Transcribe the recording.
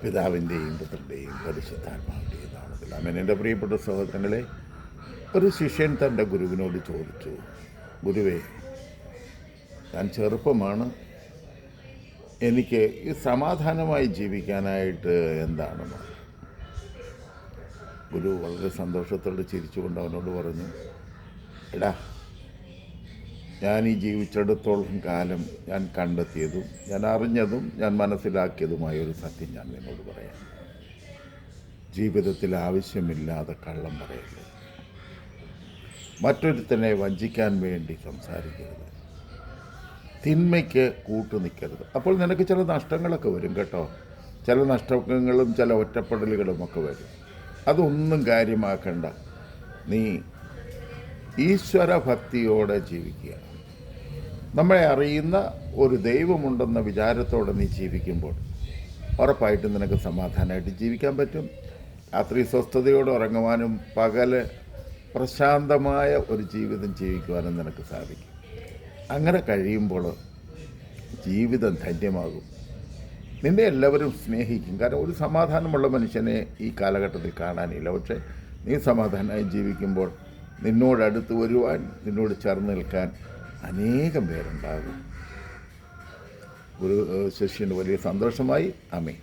പിതാവിൻ്റെയും പുത്രൻ്റെയും പരിശുദ്ധാത്മാവിൻ്റെയും നാമത്തിൽ ആമേൻ. എൻ്റെ പ്രിയപ്പെട്ട സഹോദരങ്ങളെ, ഒരു ശിഷ്യൻ തൻ്റെ ഗുരുവിനോട് ചോദിച്ചു, ഗുരുവേ, ഞാൻ ചെറുപ്പമാണ്, എനിക്ക് ഈ സമാധാനമായി ജീവിക്കാനായിട്ട് എന്താണ്? ഗുരു വളരെ സന്തോഷത്തോടെ ചിരിച്ചുകൊണ്ട് അവനോട് പറഞ്ഞു, എടാ, ഞാൻ ഈ ജീവിച്ചിടത്തോളം കാലം ഞാൻ കണ്ടെത്തിയതും ഞാൻ അറിഞ്ഞതും ഞാൻ മനസ്സിലാക്കിയതുമായ ഒരു സത്യം ഞാൻ നിന്നോട് പറയാം. ജീവിതത്തിൽ ആവശ്യമില്ലാതെ കള്ളം പറയരുത്, മറ്റൊരുത്തനെ വഞ്ചിക്കാൻ വേണ്ടി സംസാരിക്കരുത്, തിന്മയ്ക്ക് കൂട്ടു നിൽക്കരുത്. അപ്പോൾ നിനക്ക് ചില നഷ്ടങ്ങളൊക്കെ വരും കേട്ടോ. ചില നഷ്ടങ്ങളും ചില ഒറ്റപ്പെടലുകളും ഒക്കെ വരും. അതൊന്നും കാര്യമാക്കണ്ട. നീ ഈശ്വരഭക്തിയോടെ ജീവിക്കുക. നമ്മളെ അറിയുന്ന ഒരു ദൈവമുണ്ടെന്ന വിചാരത്തോടെ നീ ജീവിക്കുമ്പോൾ ഉറപ്പായിട്ടും നിനക്ക് സമാധാനമായിട്ട് ജീവിക്കാൻ പറ്റും. രാത്രി സ്വസ്ഥതയോടെ ഉറങ്ങുവാനും പകല് പ്രശാന്തമായ ഒരു ജീവിതം ജീവിക്കുവാനും നിനക്ക് സാധിക്കും. അങ്ങനെ കഴിയുമ്പോൾ ജീവിതം ധന്യമാകും. നിന്നെ എല്ലാവരും സ്നേഹിക്കും. കാരണം ഒരു സമാധാനമുള്ള മനുഷ്യനെ ഈ കാലഘട്ടത്തിൽ കാണാനില്ല. പക്ഷേ നീ സമാധാനമായി ജീവിക്കുമ്പോൾ നിന്നോടടുത്ത് വരുവാൻ, നിന്നോട് ചേർന്ന് നിൽക്കാൻ അനേകം പേരുണ്ടാകും. ഒരു ശിഷ്യന് വലിയ സന്തോഷമായി. ആമേൻ.